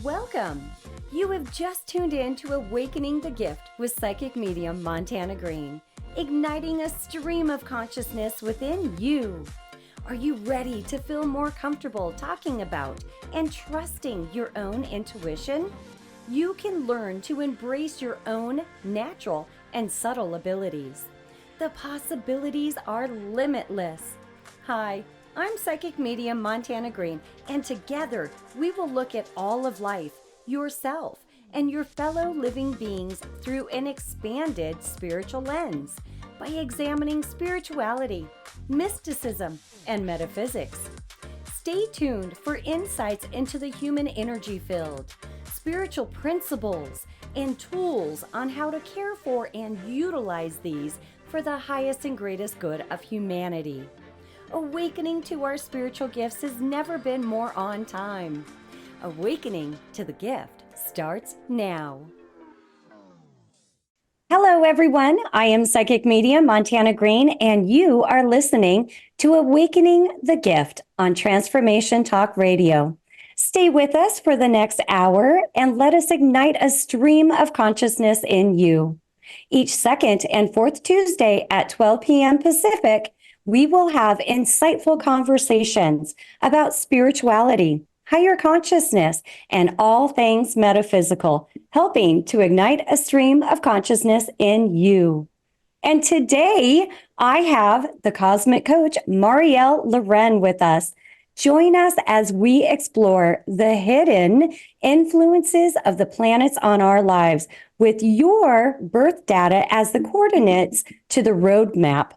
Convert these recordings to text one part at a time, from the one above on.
Welcome! You have just tuned in to Awakening the Gift with psychic medium Montana Greene, igniting a stream of consciousness within you. Are you ready to feel more comfortable talking about and trusting your own intuition? You can learn to embrace your own natural and subtle abilities. The possibilities are limitless. Hi, I'm psychic medium Montana Greene, and together we will look at all of life, yourself, and your fellow living beings through an expanded spiritual lens by examining spirituality, mysticism, and metaphysics. Stay tuned for insights into the human energy field, spiritual principles, and tools on how to care for and utilize these for the highest and greatest good of humanity. Awakening to our spiritual gifts has never been more on time. Awakening to the Gift starts now. Hello, everyone. I am psychic medium Montana Greene, and you are listening to Awakening the Gift on Transformation Talk Radio. Stay with us for the next hour and let us ignite a stream of consciousness in you. Each second and fourth Tuesday at 12 p.m. Pacific, we will have insightful conversations about spirituality, higher consciousness, and all things metaphysical, helping to ignite a stream of consciousness in you. And today, I have the cosmic coach, Maurielle Laurenne, with us. Join us as we explore the hidden influences of the planets on our lives with your birth data as the coordinates to the roadmap.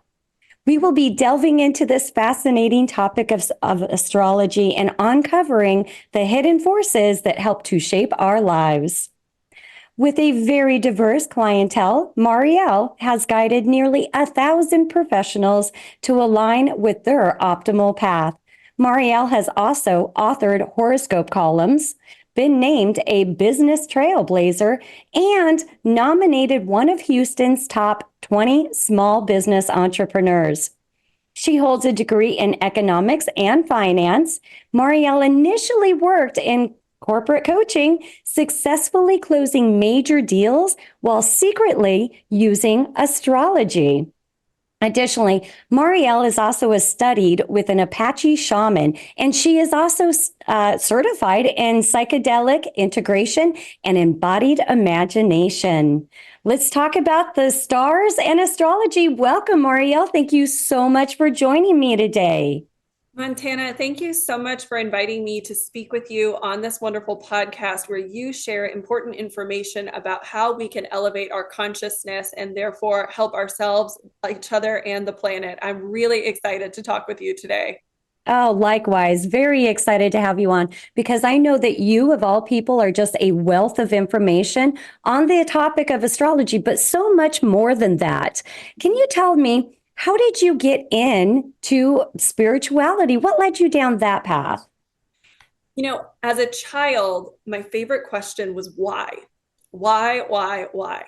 We will be delving into this fascinating topic of astrology and uncovering the hidden forces that help to shape our lives. With a very diverse clientele, Maurielle has guided nearly 1,000 professionals to align with their optimal path. Maurielle has also authored horoscope columns, been named a business trailblazer, and nominated one of Houston's top 20 small business entrepreneurs. She holds a degree in economics and finance. Maurielle initially worked in corporate coaching, successfully closing major deals while secretly using astrology. Additionally, Maurielle is also studied with an Apache shaman, and she is also certified in psychedelic integration and embodied imagination. Let's talk about the stars and astrology. Welcome, Maurielle. Thank you so much for joining me today. Montana, thank you so much for inviting me to speak with you on this wonderful podcast where you share important information about how we can elevate our consciousness and therefore help ourselves, each other, and the planet. I'm really excited to talk with you today. Oh, likewise. Very excited to have you on because I know that you, of all people, are just a wealth of information on the topic of astrology, but so much more than that. Can you tell me, how did you get into spirituality? What led you down that path? You know, as a child, my favorite question was why? Why?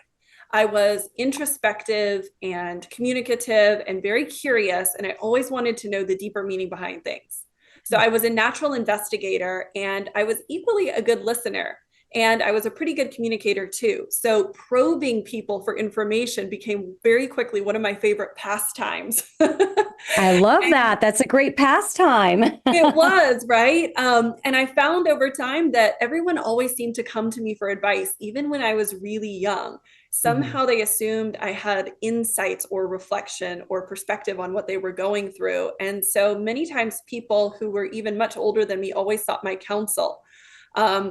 I was introspective and communicative and very curious, and I always wanted to know the deeper meaning behind things. So I was a natural investigator, and I was equally a good listener. And I was a pretty good communicator too. So probing people for information became very quickly one of my favorite pastimes. I love that. That's a great pastime. It was, right? And I found over time that everyone always seemed to come to me for advice, even when I was really young. Somehow they assumed I had insights or reflection or perspective on what they were going through. And so many times people who were even much older than me always sought my counsel.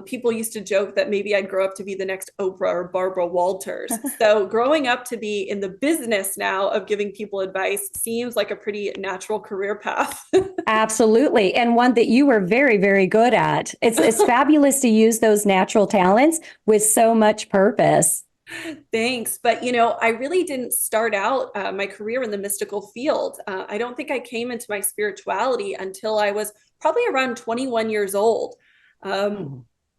People used to joke that maybe I'd grow up to be the next Oprah or Barbara Walters. So growing up to be in the business now of giving people advice seems like a pretty natural career path. Absolutely. And one that you were very, very good at. It's fabulous to use those natural talents with so much purpose. Thanks. But, you know, I really didn't start out my career in the mystical field. I don't think I came into my spirituality until I was probably around 21 years old.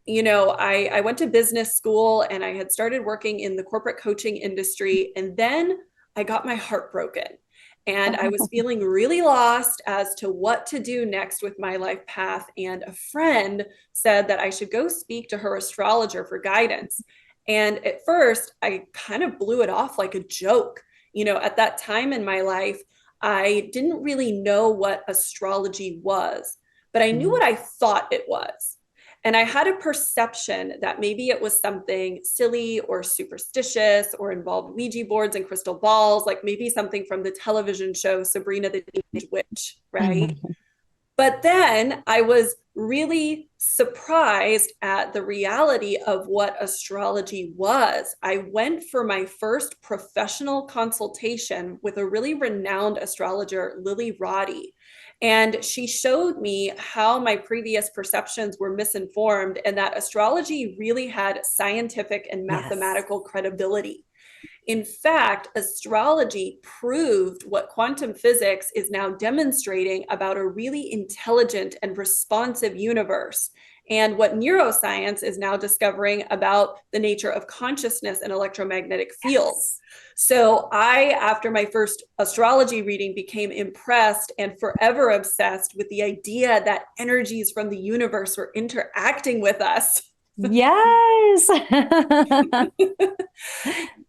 You know, I went to business school and I had started working in the corporate coaching industry, and then I got my heart broken. And I was feeling really lost as to what to do next with my life path. And a friend said that I should go speak to her astrologer for guidance. And at first, I kind of blew it off like a joke. At that time in my life, I didn't really know what astrology was, but I knew what I thought it was. And I had a perception that maybe it was something silly or superstitious or involved Ouija boards and crystal balls, like maybe something from the television show Sabrina the Teenage Witch, right? Mhm. But then I was really surprised at the reality of what astrology was. I went for my first professional consultation with a really renowned astrologer, Lily Roddy. And she showed me how my previous perceptions were misinformed and that astrology really had scientific and Yes. mathematical credibility. In fact, astrology proved what quantum physics is now demonstrating about a really intelligent and responsive universe, and what neuroscience is now discovering about the nature of consciousness and electromagnetic fields. Yes. So I, after my first astrology reading, became impressed and forever obsessed with the idea that energies from the universe were interacting with us. Yes.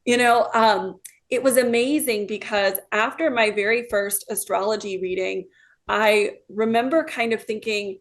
you know, um, it was amazing because after my very first astrology reading, I remember kind of thinking,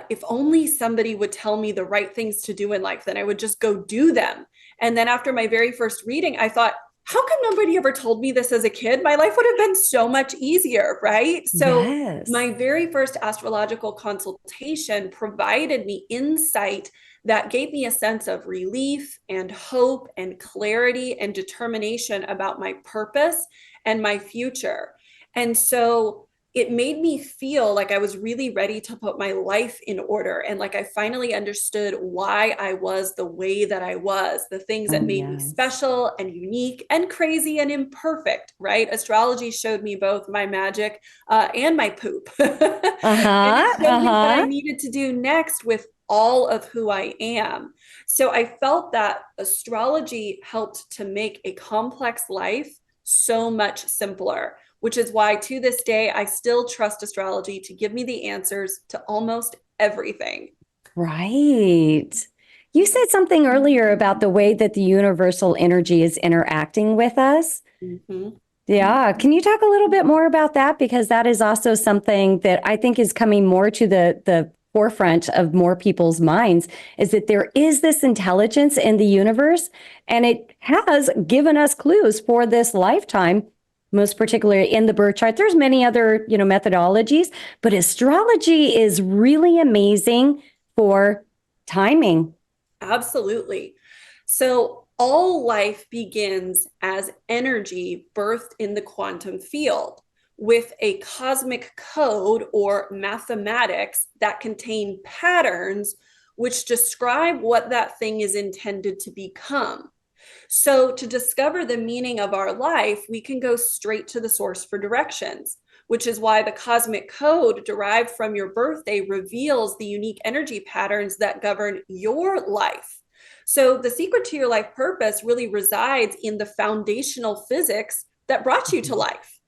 if only somebody would tell me the right things to do in life, then I would just go do them. And then after my very first reading, I thought, how come nobody ever told me this as a kid? My life would have been so much easier, right? So, Yes. my very first astrological consultation provided me insight that gave me a sense of relief and hope and clarity and determination about my purpose and my future. And so it made me feel like I was really ready to put my life in order. And like I finally understood why I was the way that I was, the things that Oh, made me yes. special and unique and crazy and imperfect, right? Astrology showed me both my magic and my poop. And it Uh-huh. showed me what I Uh-huh. needed to do next with all of who I am. So I felt that astrology helped to make a complex life so much simpler, which is why to this day, I still trust astrology to give me the answers to almost everything. Right. You said something earlier about the way that the universal energy is interacting with us. Mm-hmm. Yeah. Can you talk a little bit more about that? Because that is also something that I think is coming more to the forefront of more people's minds is that there is this intelligence in the universe, and it has given us clues for this lifetime, most particularly in the birth chart. There's many other, methodologies, but astrology is really amazing for timing. Absolutely. So, all life begins as energy birthed in the quantum field with a cosmic code or mathematics that contain patterns which describe what that thing is intended to become. So, to discover the meaning of our life, we can go straight to the source for directions, which is why the cosmic code derived from your birthday reveals the unique energy patterns that govern your life. So, the secret to your life purpose really resides in the foundational physics that brought you to life.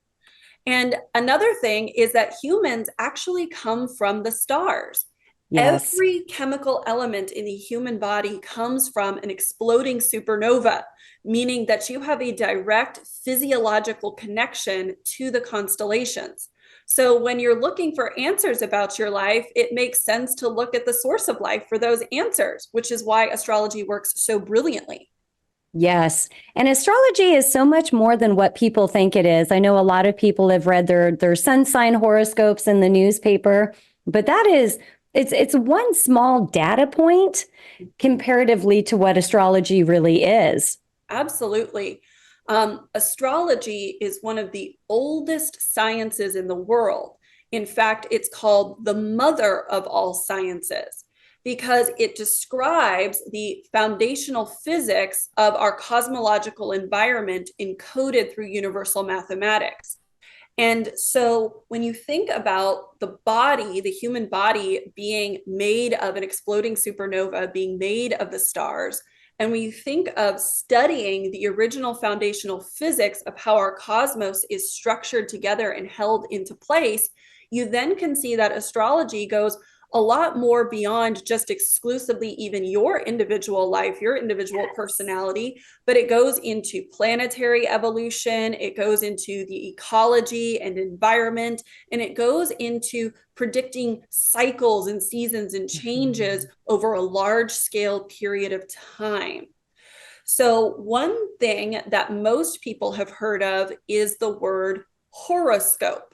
And another thing is that humans actually come from the stars. Yes. Every chemical element in the human body comes from an exploding supernova, meaning that you have a direct physiological connection to the constellations. So, when you're looking for answers about your life, it makes sense to look at the source of life for those answers, which is why astrology works so brilliantly. Yes. And astrology is so much more than what people think it is. I know a lot of people have read their sun sign horoscopes in the newspaper, but it's one small data point comparatively to what astrology really is. Absolutely. Astrology is one of the oldest sciences in the world. In fact, it's called the mother of all sciences because it describes the foundational physics of our cosmological environment encoded through universal mathematics. And so when you think about the body, the human body being made of an exploding supernova, being made of the stars, And when you think of studying the original foundational physics of how our cosmos is structured together and held into place, you then can see that astrology goes a lot more beyond just exclusively even your individual life, your individual personality, but it goes into planetary evolution, it goes into the ecology and environment, and it goes into predicting cycles and seasons and changes over a large scale period of time. So, one thing that most people have heard of is the word horoscope.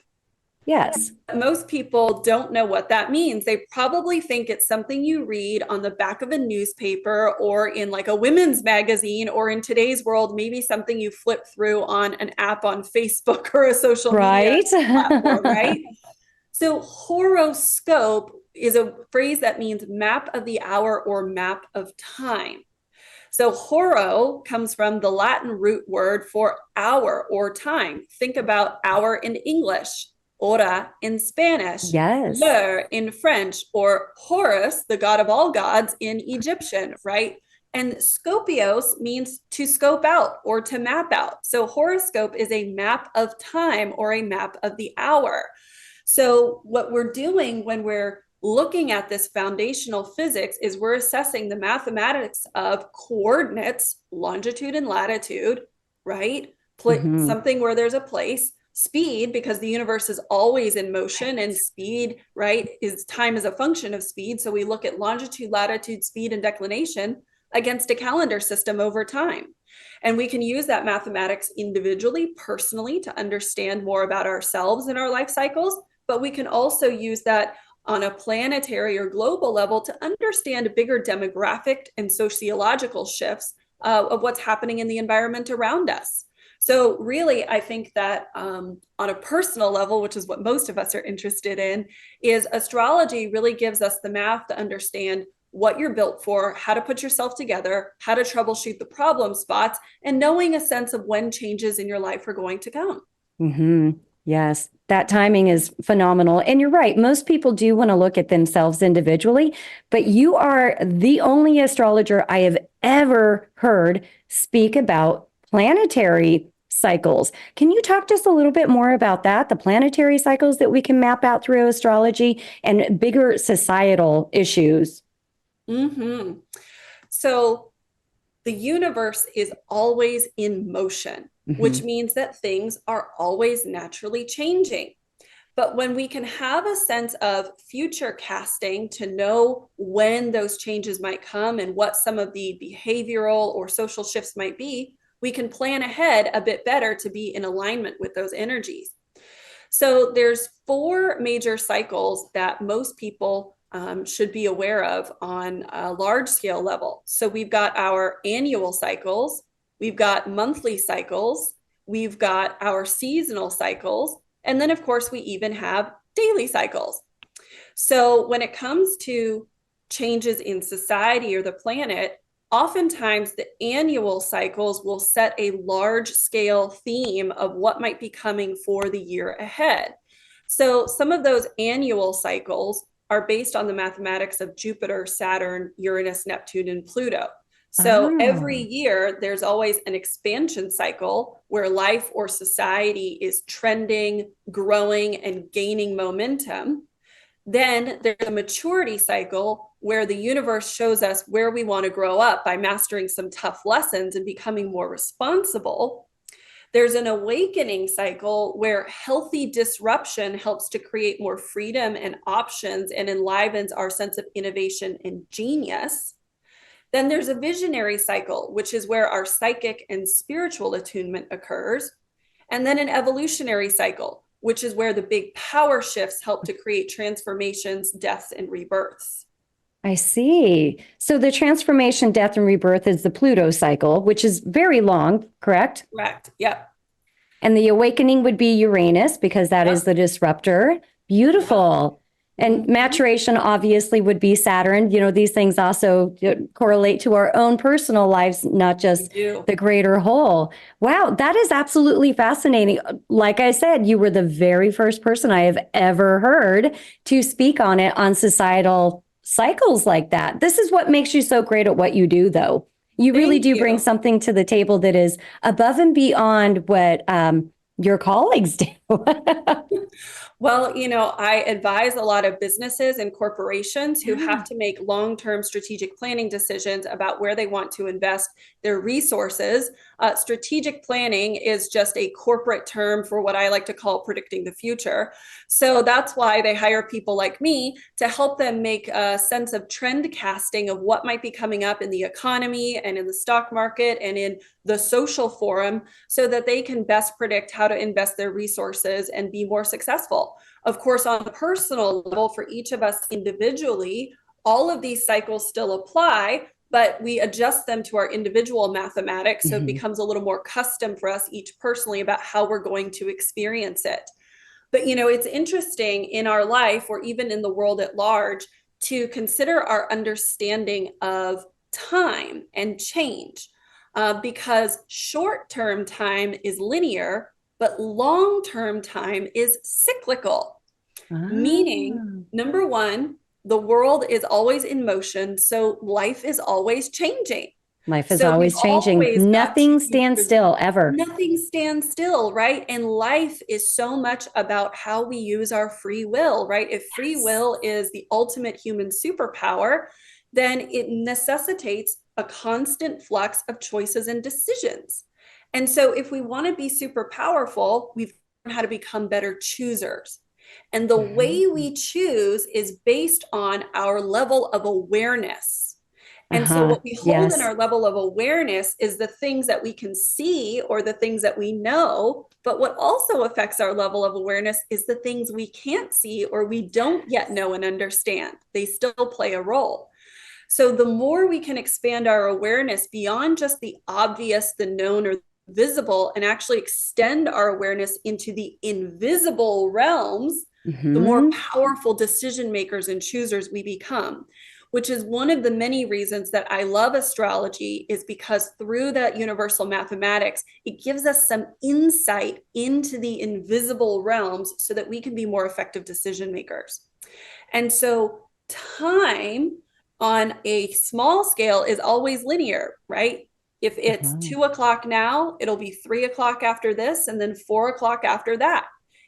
Yes. Most people don't know what that means. They probably think it's something you read on the back of a newspaper or in like a women's magazine, or in today's world, maybe something you flip through on an app on Facebook or a social media Right. platform, right? So, horoscope is a phrase that means map of the hour or map of time. So, horo comes from the Latin root word for hour or time. Think about hour in English, hora in Spanish, Yes. l'heure in French, or Horus, the god of all gods, in Egyptian, right? And scopios means to scope out or to map out. So, horoscope is a map of time or a map of the hour. So, what we're doing when we're looking at this foundational physics is we're assessing the mathematics of coordinates, longitude and latitude, right? Mm-hmm. Something where there's a place, speed, because the universe is always in motion, and speed, right, is time is a function of speed. So we look at longitude, latitude, speed, and declination against a calendar system over time. And we can use that mathematics individually, personally, to understand more about ourselves and our life cycles. But we can also use that on a planetary or global level to understand bigger demographic and sociological shifts of what's happening in the environment around us. So, really, I think that on a personal level, which is what most of us are interested in, is astrology really gives us the math to understand what you're built for, how to put yourself together, how to troubleshoot the problem spots, and knowing a sense of when changes in your life are going to come. Mm-hmm. Yes, that timing is phenomenal. And you're right. Most people do want to look at themselves individually, but you are the only astrologer I have ever heard speak about planetary cycles. Can you talk to us a little bit more about that? The planetary cycles that we can map out through astrology and bigger societal issues. Mm-hmm. So, the universe is always in motion, which Mm-hmm. means that things are always naturally changing. But when we can have a sense of future casting to know when those changes might come and what some of the behavioral or social shifts might be, we can plan ahead a bit better to be in alignment with those energies. So there's four major cycles that most people should be aware of on a large scale level. So we've got our annual cycles, we've got monthly cycles, we've got our seasonal cycles, and then, of course, we even have daily cycles. So when it comes to changes in society or the planet, oftentimes the annual cycles will set a large scale theme of what might be coming for the year ahead. So some of those annual cycles are based on the mathematics of Jupiter, Saturn, Uranus, Neptune, and Pluto. So every Ah, year, there's always an expansion cycle where life or society is trending, growing, and gaining momentum. Then there's a maturity cycle where the universe shows us where we want to grow up by mastering some tough lessons and becoming more responsible. There's an awakening cycle where healthy disruption helps to create more freedom and options and enlivens our sense of innovation and genius. Then there's a visionary cycle, which is where our psychic and spiritual attunement occurs. And then an evolutionary cycle, which is where the big power shifts help to create transformations, deaths, and rebirths. I see. So the transformation, death, and rebirth is the Pluto cycle, which is very long, correct? Correct. Yep. And the awakening would be Uranus because that is Yep. the disruptor. Yep. Beautiful. And Mm-hmm. maturation obviously would be Saturn. You know, these things also correlate to our own personal lives, not We just do. the greater whole. Wow, that is absolutely fascinating. Like I said, you were the very first person I have ever heard to speak on it on societal cycles like that. This is what makes you so great at what you do, though, You really Thank do bring you. something to the table that is above and beyond what your colleagues do. Well, I advise a lot of businesses and corporations who have Yeah. to make long-term strategic planning decisions about where they want to invest their resources. Strategic planning is just a corporate term for what I like to call predicting the future. So that's why they hire people like me to help them make a sense of trend casting of what might be coming up in the economy and in the stock market and in the social forum so that they can best predict how to invest their resources and be more successful. Of course, on the personal level, for each of us individually, all of these cycles still apply, but we adjust them to our individual mathematics. So it Mhm. becomes a little more custom for us each personally about how we're going to experience it. But, it's interesting in our life or even in the world at large to consider our understanding of time and change because short term time is linear, but long term time is cyclical, meaning, Ah, number one, the world is always in motion, so life is always changing. life is So we've always changing. always got to Nothing be stands still ever. nothing stands still, right? And life is so much about how we use our free will, right? If free Yes. will is the ultimate human superpower, then it necessitates a constant flux of choices and decisions. And so if we want to be super powerful, we've learned how to become better choosers. And the way Mhm. we choose is based on our level of awareness. And so, Uh-huh. what we hold in Yes. our level of awareness is the things that we can see or the things that we know. But what also affects our level of awareness is the things we can't see or we don't yet know and understand. They still play a role. So, the more we can expand our awareness beyond just the obvious, the known, or visible, and actually extend our awareness into the invisible realms, the more Hmm. powerful decision makers and choosers we become, which is one of the many reasons that I love astrology, is because through that universal mathematics, it gives us some insight into the invisible realms so that we can be more effective decision makers. And so time on a small scale is always linear, right? If it's Uh-huh. 2 o'clock now, it'll be 3 o'clock after this, and then 4 o'clock after that.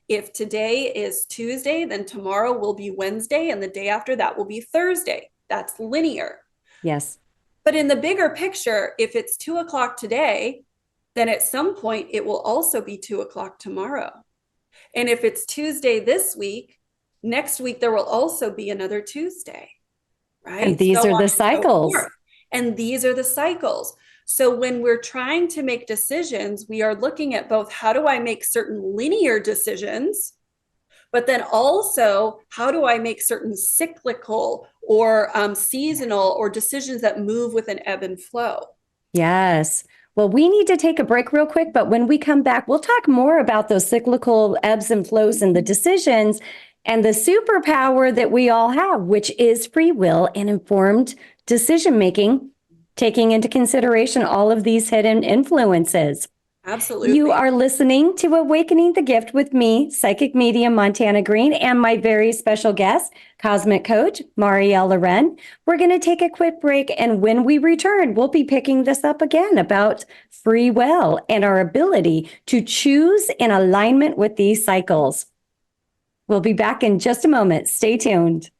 If today is Tuesday, then tomorrow will be Wednesday, and the day after that will be Thursday. That's linear. Yes. But in the bigger picture, if it's 2 o'clock today, then at some point it will also be 2 o'clock tomorrow. And if it's Tuesday this week, next week there will also be another Tuesday, And right? these So are on the and so cycles. forth. And these are the cycles. So when we're trying to make decisions, we are looking at both how do I make certain linear decisions, but then also how do I make certain cyclical or seasonal or decisions that move with an ebb and flow. Yes. Well, we need to take a break real quick, but when we come back, we'll talk more about those cyclical ebbs and flows and the decisions and the superpower that we all have, which is free will and informed decision making, taking into consideration all of these hidden influences. You Absolutely. are listening to Awakening the Gift with me, psychic medium Montana Greene, and my very special guest, cosmic coach Maurielle Laurenne. We're going to take a quick break, and when we return, we'll be picking this up again about free will and our ability to choose in alignment with these cycles. We'll be back in just a moment. Stay tuned.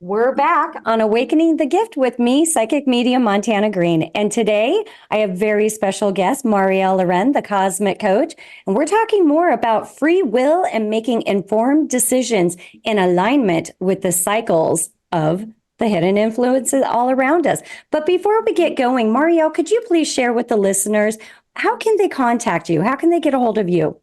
We're back on Awakening the Gift with me, psychic medium Montana Greene. And today I have very special guest, Maurielle Laurenne, the cosmic coach. And we're talking more about free will and making informed decisions in alignment with the cycles of the hidden influences all around us. But before we get going, Maurielle, could you please share with the listeners, how can they contact you? How can they get a hold of you?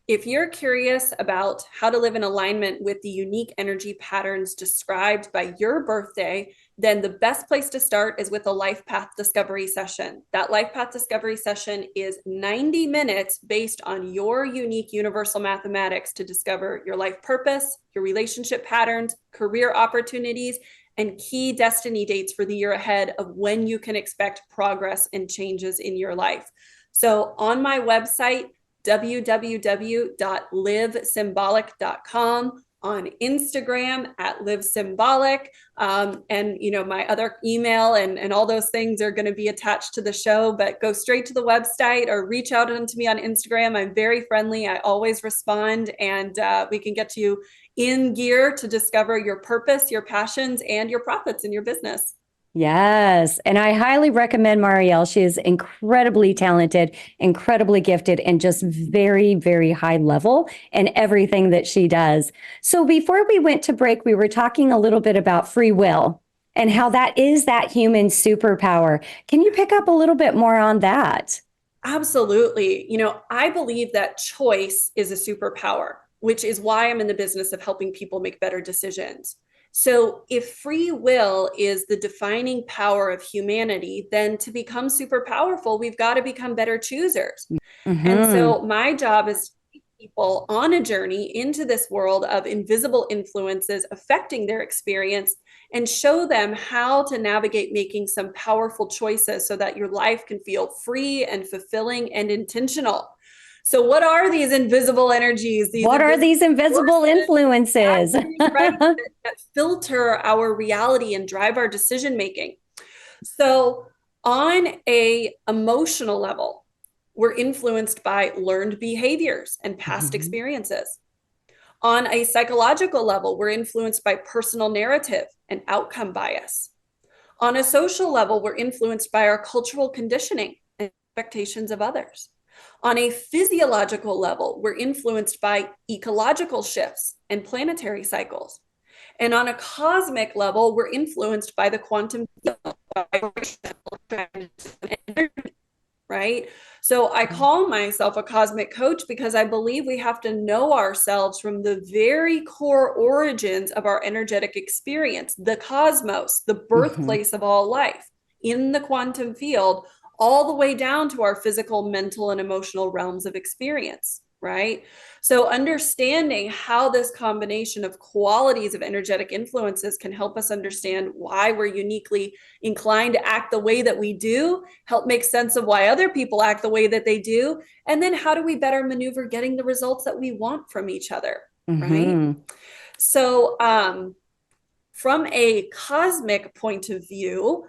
If you're curious about how to live in alignment with the unique energy patterns described by your birthday, then the best place to start is with a life path discovery session. That life path discovery session is 90 minutes based on your unique universal mathematics to discover your life purpose, your relationship patterns, career opportunities, and key destiny dates for the year ahead of when you can expect progress and changes in your life. So on my website, www.livesymbolic.com, on Instagram at livesymbolic. And, my other email and all those things are going to be attached to the show, but go straight to the website or reach out to me on Instagram. I'm very friendly. I always respond, and we can get you in gear to discover your purpose, your passions, and your profits in your business. Yes. And I highly recommend Maurielle. She is incredibly talented, incredibly gifted, and just very, very high level in everything that she does. So before we went to break, we were talking a little bit about free will and how that is that human superpower. Can you pick up a little bit more on that? Absolutely. I believe that choice is a superpower, which is why I'm in the business of helping people make better decisions. So, if free will is the defining power of humanity, then to become super powerful, we've got to become better choosers. And Mm-hmm. so, my job is to take people on a journey into this world of invisible influences affecting their experience and show them how to navigate making some powerful choices so that your life can feel free and fulfilling and intentional. So, what are these invisible energies? These What are invisible these invisible forces, influences? exactly, right? That filter our reality and drive our decision making. So, on a emotional level, we're influenced by learned behaviors and past Mhm. experiences. On a psychological level, we're influenced by personal narrative and outcome bias. On a social level, we're influenced by our cultural conditioning and expectations of others. On a physiological level, we're influenced by ecological shifts and planetary cycles. And on a cosmic level, we're influenced by the quantum right? So I call myself a cosmic coach because I believe we have to know ourselves from the very core origins of our energetic experience, the cosmos, the Mhm. birthplace of all life in the quantum field, all the way down to our physical, mental, and emotional realms of experience, right? So understanding how this combination of qualities of energetic influences can help us understand why we're uniquely inclined to act the way that we do, help make sense of why other people act the way that they do, and then how do we better maneuver getting the results that we want from each other, right? Mhm. So, from a cosmic point of view,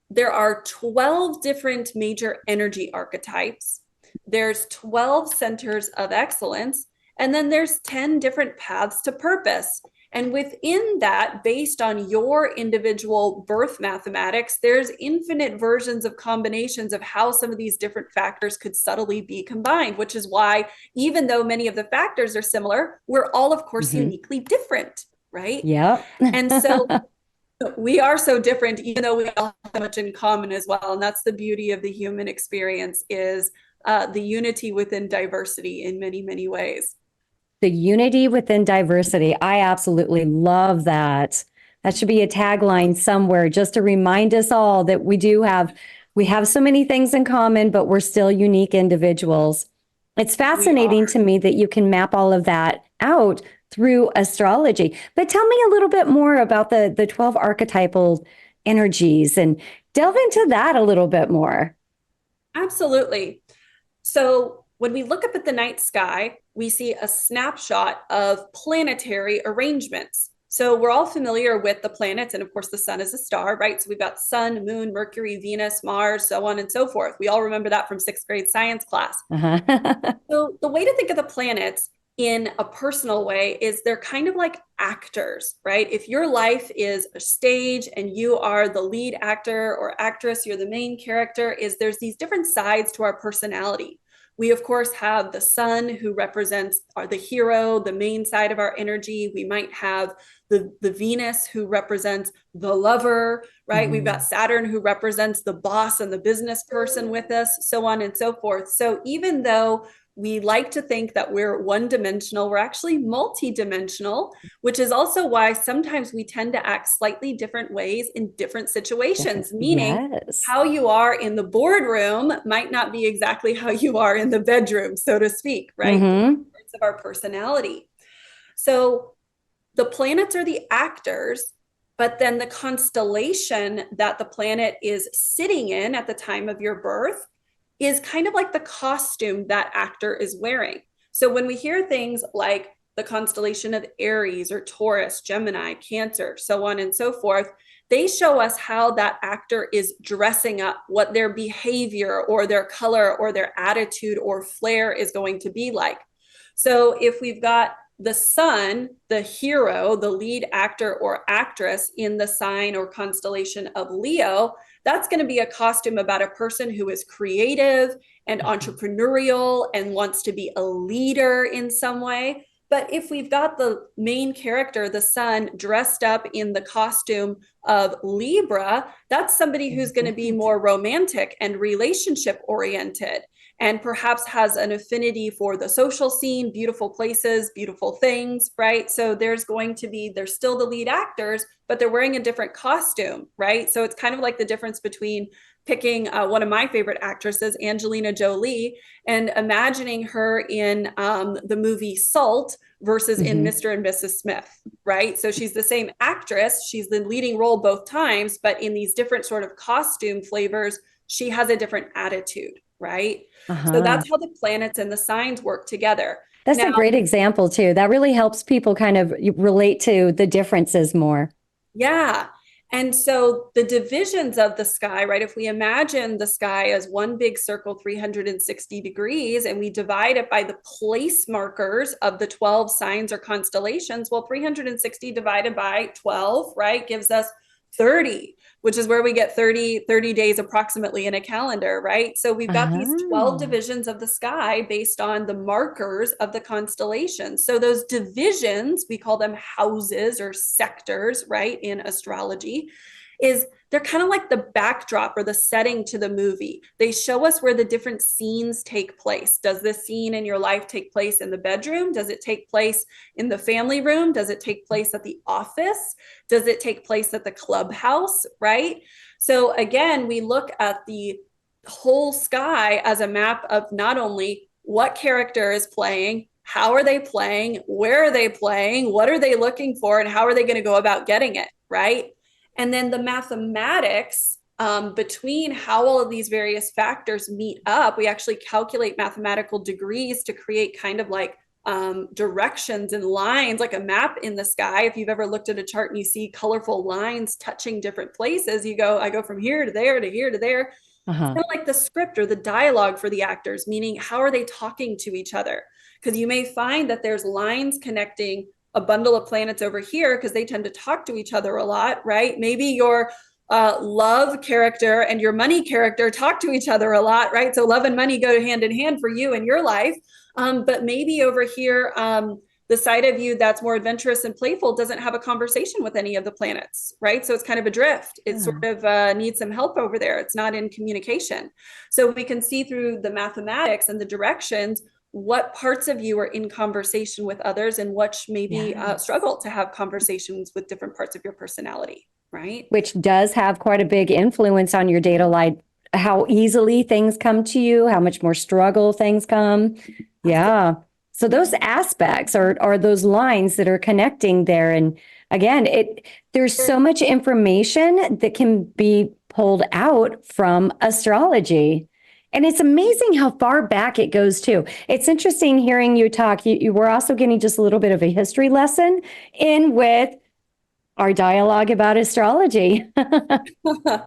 there are 12 different major energy archetypes. There's 12 centers of excellence, and then there's 10 different paths to purpose. And within that, based on your individual birth mathematics, there's infinite versions of combinations of how some of these different factors could subtly be combined, which is why, even though many of the factors are similar, we're all, of course, Mhm. uniquely different, right? Yep. And so we are so different, even though we all have so much in common as well. And that's the beauty of the human experience is the unity within diversity in many, many ways. The unity within diversity. I absolutely love that. That should be a tagline somewhere just to remind us all that we have so many things in common, but we're still unique individuals. It's We fascinating are. to me that you can map all of that out through astrology. But tell me a little bit more about the 12 archetypal energies and delve into that a little bit more. Absolutely. So when we look up at the night sky, we see a snapshot of planetary arrangements. So we're all familiar with the planets, and of course, the sun is a star, right? So we've got Sun, Moon, Mercury, Venus, Mars, so on and so forth. We all remember that from sixth grade science class. Uh-huh. So the way to think of the planets in a personal way is they're kind of like actors, right? If your life is a stage and you are the lead actor or actress, you're the main character, is there's these different sides to our personality. We, of course, have the sun who represents the hero, the main side of our energy. We might have the Venus who represents the lover, right? We've got Mhm. Saturn who represents the boss and the business person with us, so on and so forth. So even though we like to think that we're one dimensional, we're actually multi-dimensional, which is also why sometimes we tend to act slightly different ways in different Different. situations, meaning Yes. how you are in the boardroom might not be exactly how you are in the bedroom, so to speak, right? Mm-hmm. Parts of our personality. So the planets are the actors, but then the constellation that the planet is sitting in at the time of your birth is kind of like the costume that actor is wearing. So when we hear things like the constellation of Aries or Taurus, Gemini, Cancer, so on and so forth, they show us how that actor is dressing up, what their behavior or their color or their attitude or flair is going to be like. So if we've got the sun, the hero, the lead actor or actress in the sign or constellation of Leo, that's going to be a costume about a person who is creative and entrepreneurial and wants to be a leader in some way. But if we've got the main character, the sun, dressed up in the costume of Libra, that's somebody who's going to be more romantic and relationship oriented and perhaps has an affinity for the social scene, beautiful places, beautiful things, right? So they're still the lead actors, but they're wearing a different costume, right? So it's kind of like the difference between picking one of my favorite actresses, Angelina Jolie, and imagining her in the movie Salt versus in Mr. and Mrs. Smith, right? So she's the same actress, she's the leading role both times, but in these different sort of costume flavors, she has a different attitude, right? So Uh-huh. that's how the planets and the signs work together. That's Now, a great example too. That really helps people kind of relate to the differences more. yeah. And so the divisions of the sky, right? If we imagine the sky as one big circle, 360 degrees, and we divide it by the place markers of the 12 signs or constellations, well, 360 divided by 12, right, gives us 30, which is where we get 30 days approximately in a calendar, right? So we've got these 12 Oh. divisions of the sky based on the markers of the constellations. So those divisions, we call them houses or sectors, right, in astrology, is they're kind of like the backdrop or the setting to the movie. They show us where the different scenes take place. Does this scene in your life take place in the bedroom? Does it take place in the family room? Does it take place at the office? Does it take place at the clubhouse, right? So again, we look at the whole sky as a map of not only what character is playing, how are they playing, where are they playing, what are they looking for, and how are they going to go about getting it, right? And then the mathematics between how all of these various factors meet up, we actually calculate mathematical degrees to create kind of like directions and lines, like a map in the sky. If you've ever looked at a chart and you see colorful lines touching different places, I go from here to there to here to there. It's Uh-huh. kind of like the script or the dialogue for the actors, meaning how are they talking to each other? Because you may find that there's lines connecting a bundle of planets over here because they tend to talk to each other a lot, right? Maybe your love character and your money character talk to each other a lot, right? So love and money go hand in hand for you in your life. But maybe over here, the side of you that's more adventurous and playful doesn't have a conversation with any of the planets, right? So it's kind of adrift. It sort Yeah. of needs some help over there. It's not in communication. So we can see through the mathematics and the directions what parts of you are in conversation with others and which maybe Yes. struggle to have conversations with different parts of your personality, right? Which does have quite a big influence on your data life, how easily things come to you, how much more struggle things come. Yeah. So those aspects are those lines that are connecting there. And again, there's so much information that can be pulled out from astrology. And it's amazing how far back it goes too. It's interesting hearing you talk. You were also getting just a little bit of a history lesson in with our dialogue about astrology.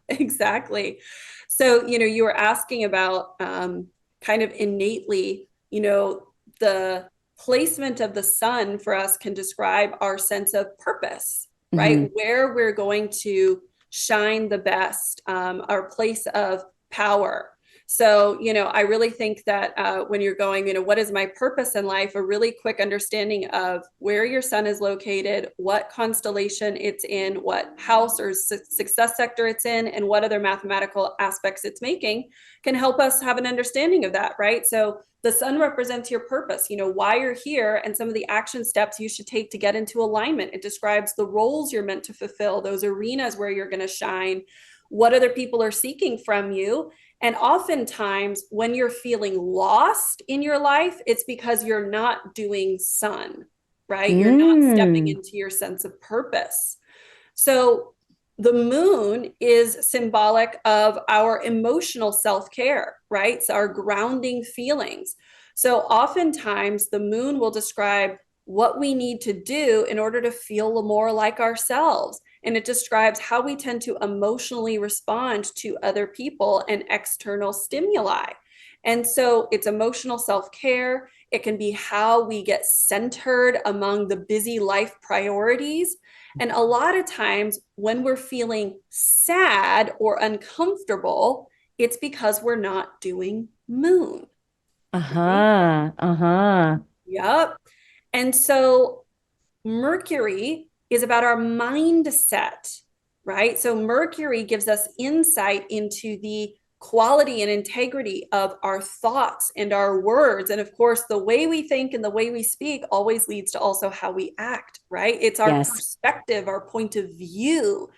Exactly. So, you were asking about kind of innately, the placement of the sun for us can describe our sense of purpose, right? Mhm. Where we're going to shine the best, our place of power. So, I really think that when you're going, what is my purpose in life, a really quick understanding of where your sun is located, what constellation it's in, what house or success sector it's in, and what other mathematical aspects it's making can help us have an understanding of that, right? So the sun represents your purpose, why you're here and some of the action steps you should take to get into alignment. It describes the roles you're meant to fulfill, those arenas where you're going to shine, what other people are seeking from you. And oftentimes, when you're feeling lost in your life, it's because you're not doing sun, right? You're not stepping Mm. into your sense of purpose. So, the moon is symbolic of our emotional self-care, right? So our grounding feelings. So oftentimes the moon will describe what we need to do in order to feel more like ourselves. And it describes how we tend to emotionally respond to other people and external stimuli. And so it's emotional self-care. It can be how we get centered among the busy life priorities. And a lot of times when we're feeling sad or uncomfortable, it's because we're not doing moon. Right? Uh-huh. Uh-huh. Yep. And so Mercury is about our mindset, right? So Mercury gives us insight into the quality and integrity of our thoughts and our words. And of course, the way we think and the way we speak always leads to also how we act, right? It's our Yes. perspective, our point of view.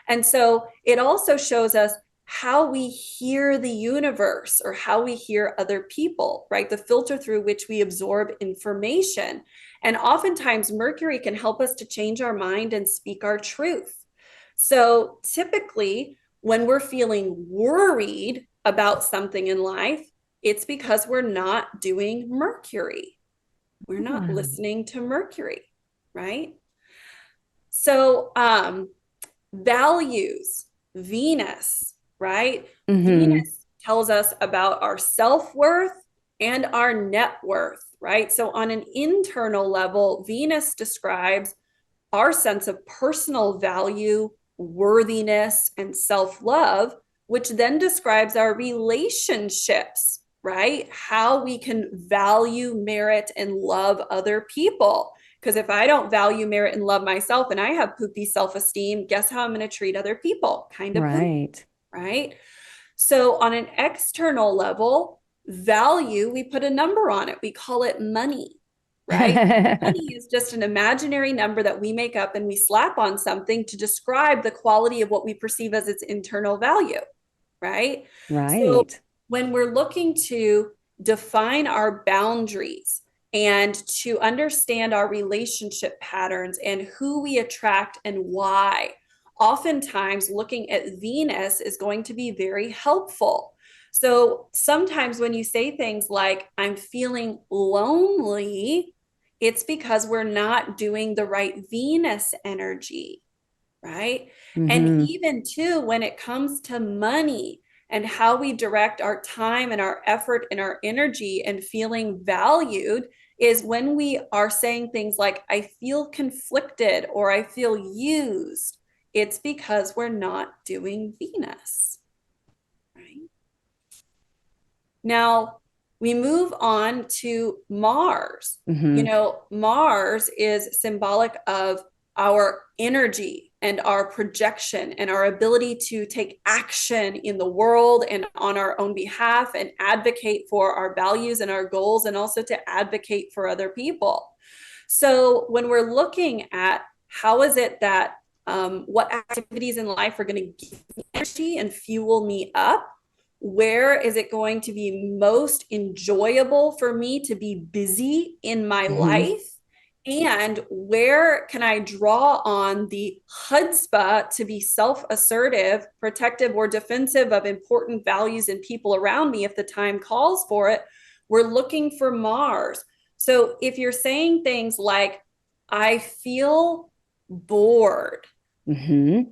And so it also shows us how we hear the universe or how we hear other people, right? The filter through which we absorb information. And oftentimes, Mercury can help us to change our mind and speak our truth. So typically, when we're feeling worried about something in life, it's because we're not doing Mercury. We're not listening to Mercury, right? So, values, Venus, right? Mm-hmm. Venus tells us about our self-worth and our net worth, right? So on an internal level, Venus describes our sense of personal value, worthiness, and self-love, which then describes our relationships, right? How we can value, merit, and love other people. Because if I don't value, merit, and love myself and I have poopy self-esteem, guess how I'm going to treat other people? Kind of poop, Right. right? So on an external level, value, we put a number on it. We call it money, right? Money is just an imaginary number that we make up and we slap on something to describe the quality of what we perceive as its internal value, right? So Right. when we're looking to define our boundaries and to understand our relationship patterns and who we attract and why, oftentimes looking at Venus is going to be very helpful. So sometimes when you say things like, I'm feeling lonely, it's because we're not doing the right Venus energy, right? And Mm-hmm. even too, when it comes to money and how we direct our time and our effort and our energy and feeling valued, is when we are saying things like, I feel conflicted or I feel used, it's because we're not doing Venus, right? Now, we move on to Mars. You Mm-hmm. know, Mars is symbolic of our energy and our projection and our ability to take action in the world and on our own behalf and advocate for our values and our goals and also to advocate for other people. So when we're looking at how is it that what activities in life are going to give me energy and fuel me up, where is it going to be most enjoyable for me to be busy in my Mm-hmm. life? And where can I draw on the chutzpah to be self-assertive, protective, or defensive of important values and people around me if the time calls for it? We're looking for Mars. So if you're saying things like, I feel bored, Mm-hmm.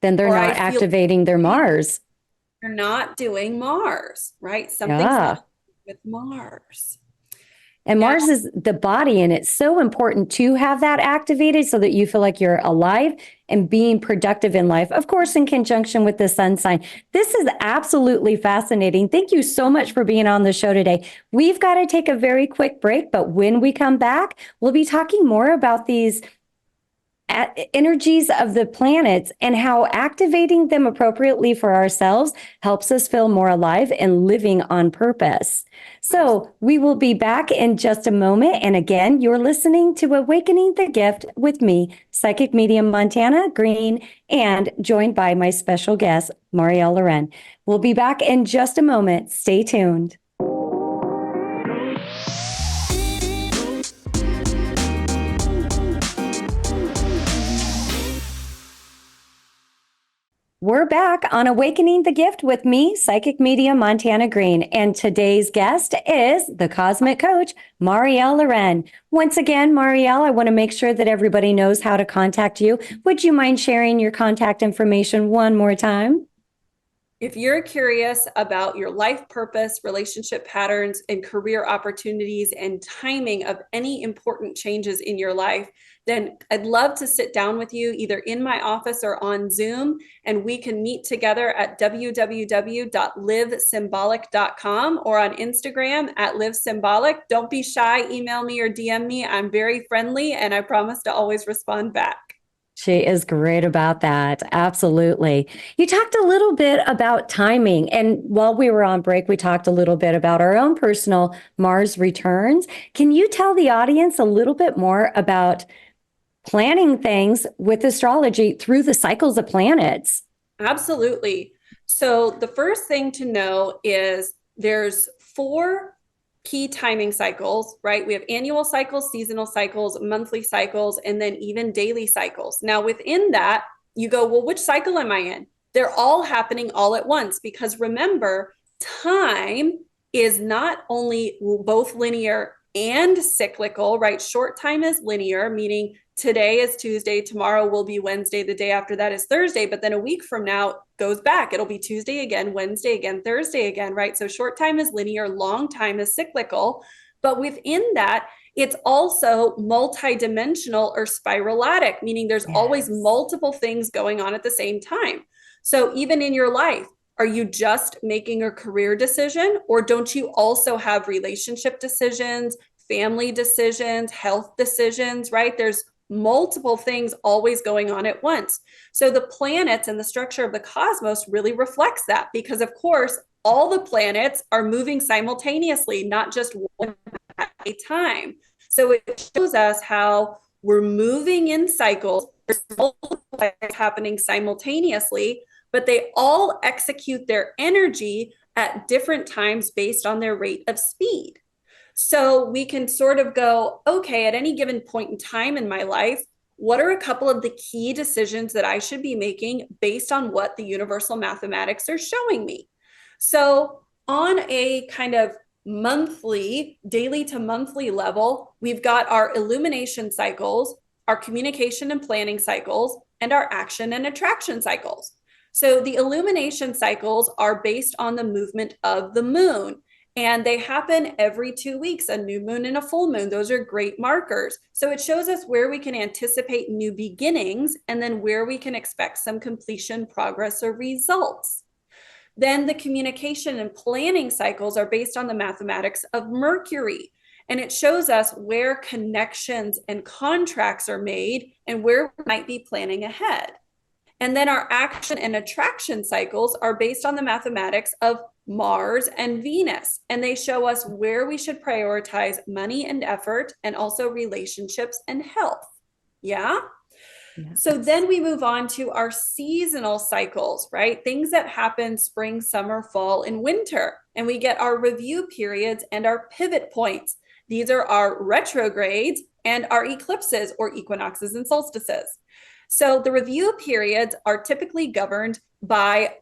Then they're or I not feel activating their angry, Mars. you're not doing Mars, right? Something's not Yeah. with Mars. And Now, Mars is the body, and it's so important to have that activated so that you feel like you're alive and being productive in life, of course, in conjunction with the sun sign. This is absolutely fascinating. Thank you so much for being on the show today. We've got to take a very quick break, but when we come back, we'll be talking more about these energies of the planets and how activating them appropriately for ourselves helps us feel more alive and living on purpose. So we will be back in just a moment. And again, you're listening to Awakening the Gift with me, Psychic Medium Montana Greene, and joined by my special guest, Maurielle Laurenne. We'll be back in just a moment. Stay tuned. We're back on Awakening the Gift with me, psychic medium Montana Greene, and today's guest is the cosmic coach, Maurielle Laurenne. Once again, Maurielle, I want to make sure that everybody knows how to contact you. Would you mind sharing your contact information one more time? If you're curious about your life purpose, relationship patterns, and career opportunities and timing of any important changes in your life, then I'd love to sit down with you either in my office or on Zoom, and we can meet together at www.livesymbolic.com or on Instagram at livesymbolic. Don't be shy, email me or DM me. I'm very friendly and I promise to always respond back. She is great about that. Absolutely. You talked a little bit about timing. And while we were on break, we talked a little bit about our own personal Mars returns. Can you tell the audience a little bit more about planning things with astrology through the cycles of planets? Absolutely. So the first thing to know is there's 4 key timing cycles, right? We have annual cycles, seasonal cycles, monthly cycles, and then even daily cycles. Now, within that, you go, well, which cycle am I in? They're all happening all at once because remember, time is not only both linear and cyclical, right? Short time is linear, meaning today is Tuesday, tomorrow will be Wednesday, the day after that is Thursday, but then a week from now goes back. It'll be Tuesday again, Wednesday again, Thursday again, right? So short time is linear, long time is cyclical, but within that, it's also multidimensional or spiralatic, meaning there's always multiple things going on at the same time. So even in your life, are you just making a career decision, or don't you also have relationship decisions, family decisions, health decisions, right? There's multiple things always going on at once. So the planets and the structure of the cosmos really reflects that because, of course, all the planets are moving simultaneously, not just one at a time. So it shows us how we're moving in cycles. There's multiple planets happening simultaneously, but they all execute their energy at different times based on their rate of speed. So we can sort of go, okay, at any given point in time in my life, what are a couple of the key decisions that I should be making based on what the universal mathematics are showing me? So on a kind of monthly, daily to monthly level, we've got our illumination cycles, our communication and planning cycles, and our action and attraction cycles. So the illumination cycles are based on the movement of the moon. And they happen every 2 weeks, a new moon and a full moon. Those are great markers. So it shows us where we can anticipate new beginnings and then where we can expect some completion, progress, or results. Then the communication and planning cycles are based on the mathematics of Mercury. And it shows us where connections and contracts are made and where we might be planning ahead. And then our action and attraction cycles are based on the mathematics of Mars and Venus. And they show us where we should prioritize money and effort and also relationships and health. Yeah. So then we move on to our seasonal cycles, right? Things that happen spring, summer, fall, and winter. And we get our review periods and our pivot points. These are our retrogrades and our eclipses or equinoxes and solstices. So the review periods are typically governed by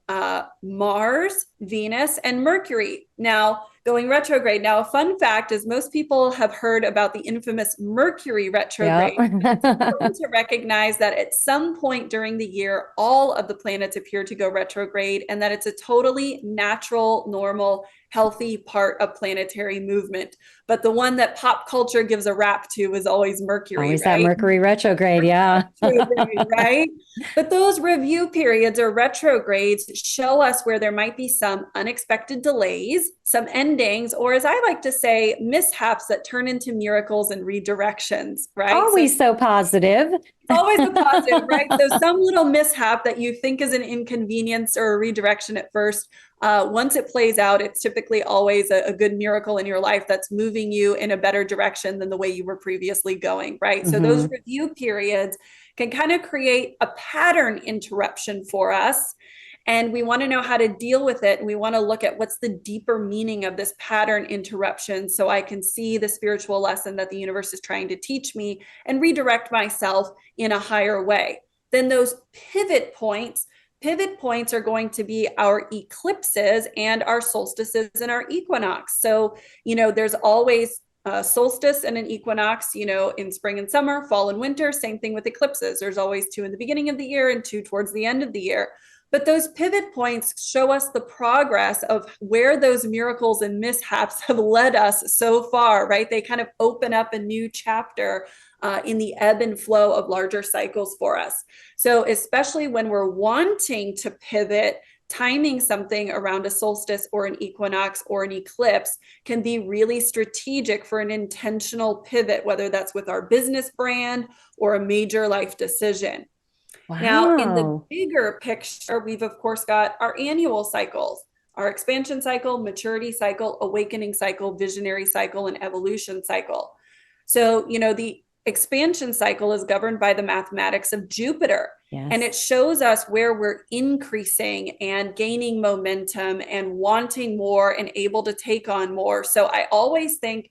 Mars, Venus, and Mercury. Now, going retrograde. Now, a fun fact is most people have heard about the infamous Mercury retrograde. Yeah. It's important to recognize that at some point during the year, all of the planets appear to go retrograde and that it's a totally natural, normal, healthy part of planetary movement. But the one that pop culture gives a rap to is always Mercury. Always right? That Mercury retrograde, yeah. Right? But those review periods or retrogrades show us where there might be some unexpected delays, some endings, or as I like to say, mishaps that turn into miracles and redirections, right? Always so positive. Always a positive, right? So some little mishap that you think is an inconvenience or a redirection at first, once it plays out, it's typically always a good miracle in your life that's moving you in a better direction than the way you were previously going, right? So those review periods can kind of create a pattern interruption for us. And we want to know how to deal with it. And we want to look at what's the deeper meaning of this pattern interruption so I can see the spiritual lesson that the universe is trying to teach me and redirect myself in a higher way. Then those pivot points, pivot points are going to be our eclipses and our solstices and our equinox. So, there's always a solstice and an equinox, in spring and summer, fall and winter. Same thing with eclipses. There's always two in the beginning of the year and two towards the end of the year. But those pivot points show us the progress of where those miracles and mishaps have led us so far, right? They kind of open up a new chapter in the ebb and flow of larger cycles for us. So, especially when we're wanting to pivot, timing something around a solstice or an equinox or an eclipse can be really strategic for an intentional pivot, whether that's with our business brand or a major life decision. Now, in the Wow. bigger picture, we've of course got our annual cycles, our expansion cycle, maturity cycle, awakening cycle, visionary cycle, and evolution cycle. So, the expansion cycle is governed by the mathematics of Jupiter. And Yes. it shows us where we're increasing and gaining momentum and wanting more and able to take on more. So I always think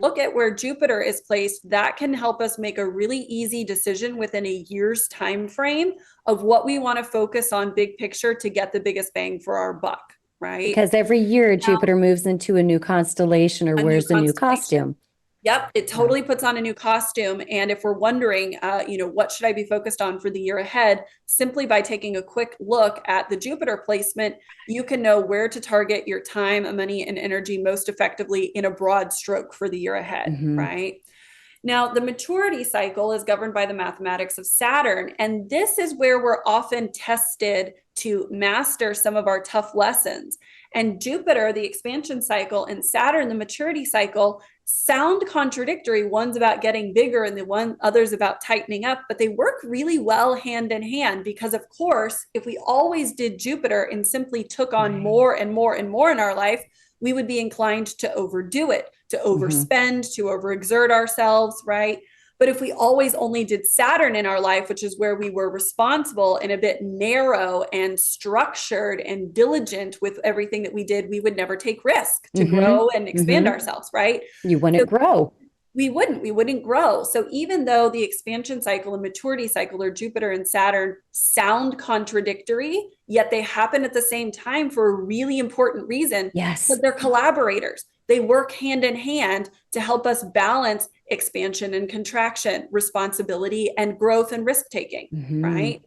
look at where Jupiter is placed, that can help us make a really easy decision within a year's time frame of what we want to focus on big picture to get the biggest bang for our buck, right? Because every year Now, Jupiter moves into a new constellation or a new wears a new constellation. costume. Yep, it Yeah. totally puts on a new costume. And if we're wondering, what should I be focused on for the year ahead, simply by taking a quick look at the Jupiter placement, you can know where to target your time, money, and energy most effectively in a broad stroke for the year ahead, Hmm. right? Now, the maturity cycle is governed by the mathematics of Saturn. And this is where we're often tested to master some of our tough lessons. And Jupiter, the expansion cycle, and Saturn, the maturity cycle, sound contradictory. One's about getting bigger and the other's about tightening up, but they work really well hand in hand because, of course, if we always did Jupiter and simply took on Right. more and more and more in our life, we would be inclined to overdo it, to Hmm. overspend, to overexert ourselves, right? But if we always only did Saturn in our life, which is where we were responsible and a bit narrow and structured and diligent with everything that we did, we would never take risk to Hmm. grow and expand Hmm. ourselves, right? You So wouldn't grow. we wouldn't grow. So even though the expansion cycle and maturity cycle, or Jupiter and Saturn, sound contradictory, yet they happen at the same time for a really important reason, Yes. because they're collaborators. They work hand in hand to help us balance expansion and contraction, responsibility and growth and risk taking, Hmm. right?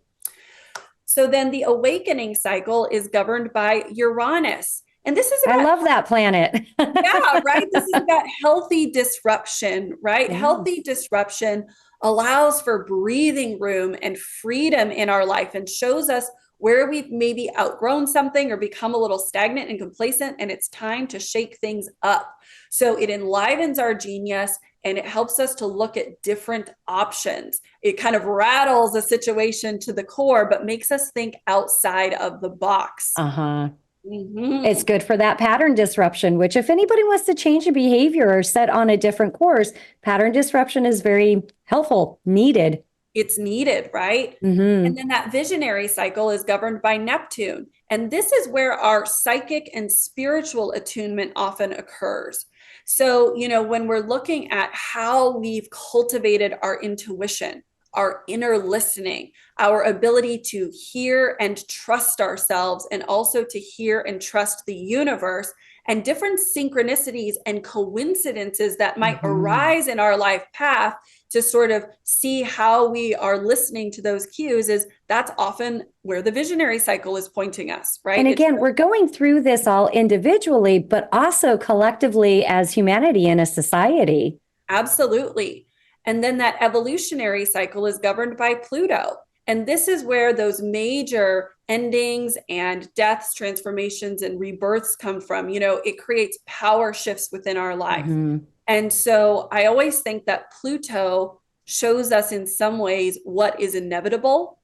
So then the awakening cycle is governed by Uranus. And this is I about, love that planet. yeah, right? This is about healthy disruption, right? Healthy Yes. disruption allows for breathing room and freedom in our life and shows us where we've maybe outgrown something or become a little stagnant and complacent, and it's time to shake things up. So it enlivens our genius and it helps us to look at different options. It kind of rattles a situation to the core, but makes us think outside of the box. Uh-huh. It's Mm-hmm. good for that pattern disruption, which if anybody wants to change a behavior or set on a different course, pattern disruption is very helpful, needed. It's needed, right? And Hmm. then that visionary cycle is governed by Neptune. And this is where our psychic and spiritual attunement often occurs. So, when we're looking at how we've cultivated our intuition, our inner listening, our ability to hear and trust ourselves, and also to hear and trust the universe, and different synchronicities and coincidences that might Hmm. arise in our life path, to sort of see how we are listening to those cues, is that's often where the visionary cycle is pointing us, And right? It's again, we're going through this all individually, but also collectively as humanity and a society. absolutely. And then that evolutionary cycle is governed by Pluto. And this is where those major endings and deaths, transformations, and rebirths come from. It creates power shifts within our life. Hmm. And so I always think that Pluto shows us in some ways what is inevitable,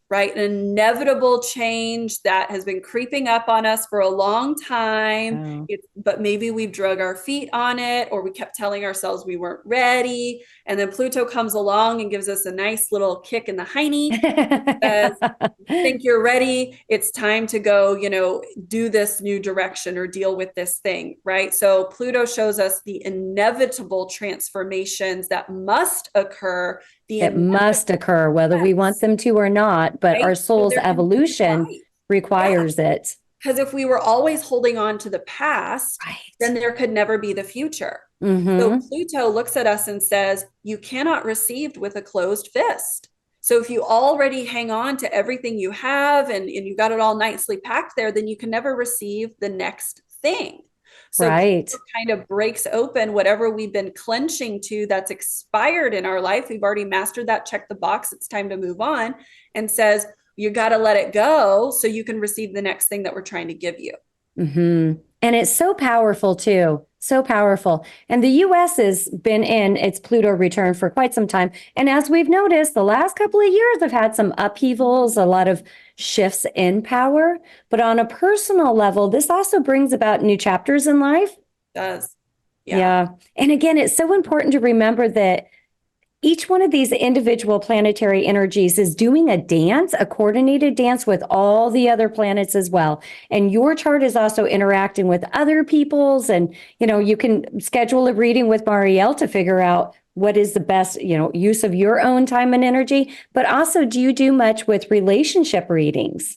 right? An inevitable change that has been creeping up on us for a long time. Oh. But maybe we've drug our feet on it, or we kept telling ourselves we weren't ready. And then Pluto comes along and gives us a nice little kick in the hiney, says, think you're ready. It's time to go, do this new direction or deal with this thing, right? So Pluto shows us the inevitable transformations that must occur the It must occur, whether we want them to or not, but our right? So soul's there can be evolution life. Yeah. requires it. Because if we were always holding on to the past, then Right. there could never be the future. So Mm-hmm. Pluto looks at us and says, you cannot receive with a closed fist. So if you already hang on to everything you have and you got it all nicely packed there, then you can never receive the next thing. So Right. Pluto kind of breaks open whatever we've been clenching to that's expired in our life. We've already mastered that, check the box, it's time to move on, and says, you got to let it go so you can receive the next thing that we're trying to give you. Mm-hmm. And it's so powerful too. So powerful. And the US has been in its Pluto return for quite some time. And as we've noticed, the last couple of years have had some upheavals, a lot of shifts in power. But on a personal level, this also brings about new chapters in life. It does. Yeah. Yeah. And again, it's so important to remember that each one of these individual planetary energies is doing a dance, a coordinated dance with all the other planets as well. And your chart is also interacting with other people's. And, you can schedule a reading with Maurielle to figure out what is the best, use of your own time and energy. But also, do you do much with relationship readings?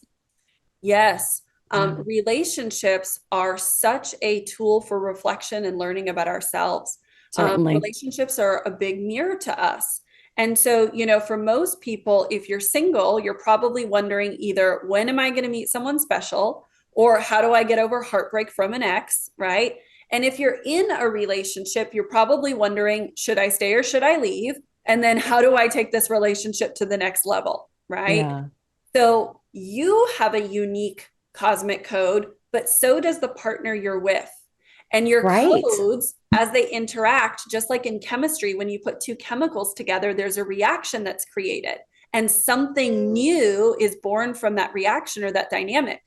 Yes. Yeah, Relationships are such a tool for reflection and learning about ourselves. certainly. Relationships are a big mirror to us. And so, for most people, if you're single, you're probably wondering either when am I going to meet someone special or how do I get over heartbreak from an ex, right? And if you're in a relationship, you're probably wondering, should I stay or should I leave? And then how do I take this relationship to the next level, right? Yeah. So you have a unique cosmic code, but so does the partner you're with. And your Right. codes, as they interact, just like in chemistry, when you put two chemicals together, there's a reaction that's created, and something new is born from that reaction or that dynamic.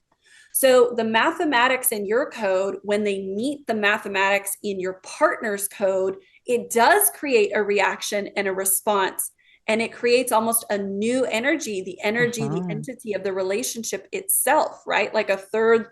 So the mathematics in your code, when they meet the mathematics in your partner's code, it does create a reaction and a response. And it creates almost a new energy, the energy, the Uh-huh. entity of the relationship itself, right? Like a third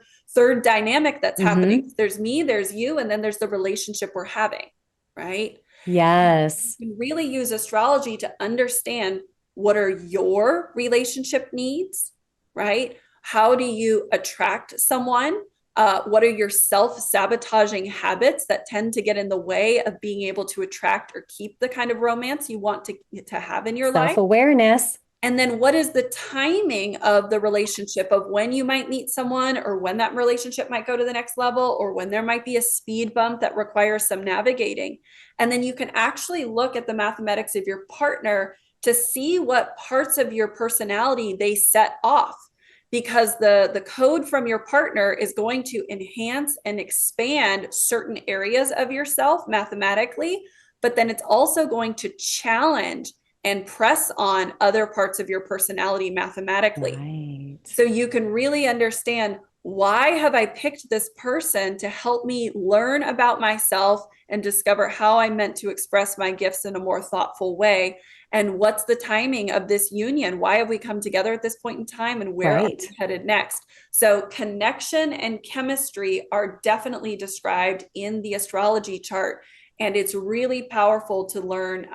dynamic that's happening. Mm-hmm. There's me, there's you, and then there's the relationship we're having, right? Yes. You can really use astrology to understand what are your relationship needs, right? How do you attract someone? What are your self-sabotaging habits that tend to get in the way of being able to attract or keep the kind of romance you want to have in your life? Self-awareness. And then what is the timing of the relationship of when you might meet someone or when that relationship might go to the next level or when there might be a speed bump that requires some navigating. And then you can actually look at the mathematics of your partner to see what parts of your personality they set off, because the code from your partner is going to enhance and expand certain areas of yourself mathematically, but then it's also going to challenge and press on other parts of your personality mathematically. Right. So you can really understand, why have I picked this person to help me learn about myself and discover how I'm meant to express my gifts in a more thoughtful way? And what's the timing of this union? Why have we come together at this point in time? And where are Right. we headed next? So connection and chemistry are definitely described in the astrology chart. And it's really powerful to learn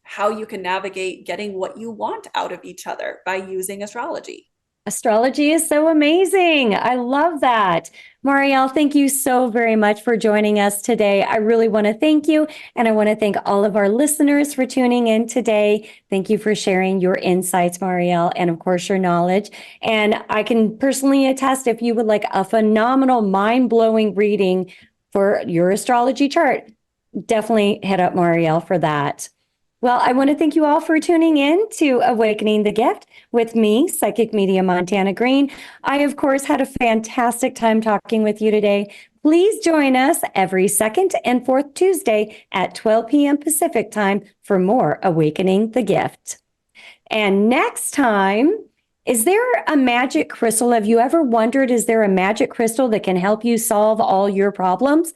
how you can navigate getting what you want out of each other by using astrology. Astrology is so amazing. I love that. Maurielle, thank you so very much for joining us today. I really want to thank you. And I want to thank all of our listeners for tuning in today. Thank you for sharing your insights, Maurielle, and of course, your knowledge. And I can personally attest, if you would like a phenomenal, mind-blowing reading for your astrology chart, definitely hit up Maurielle for that. Well, I want to thank you all for tuning in to Awakening the Gift with me, Psychic Medium Montana Greene. I, of course, had a fantastic time talking with you today. Please join us every second and fourth Tuesday at 12 p.m. Pacific time for more Awakening the Gift. And next time, is there a magic crystal? Have you ever wondered, is there a magic crystal that can help you solve all your problems?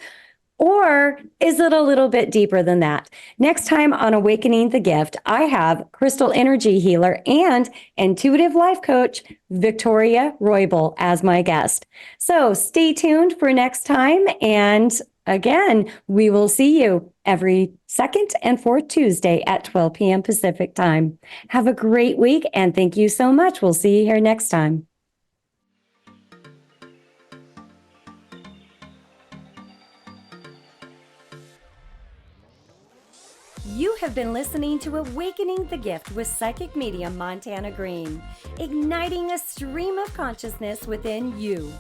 Or is it a little bit deeper than that? Next time on Awakening the Gift, I have crystal energy healer and intuitive life coach Victoria Roybal as my guest. So stay tuned for next time, and Again, we will see you every second and fourth Tuesday at 12 p.m. Pacific time. Have a great week, and thank you so much. We'll see you here next time. You have been listening to Awakening the Gift with psychic medium Montana Greene, igniting a stream of consciousness within you.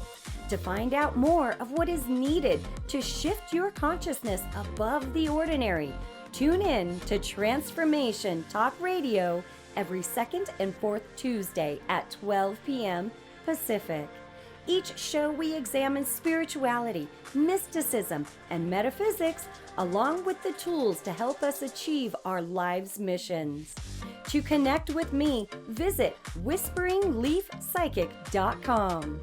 To find out more of what is needed to shift your consciousness above the ordinary, tune in to Transformation Talk Radio every second and fourth Tuesday at 12 p.m. Pacific. Each show we examine spirituality, mysticism, and metaphysics, along with the tools to help us achieve our life's missions. To connect with me, visit whisperingleafpsychic.com.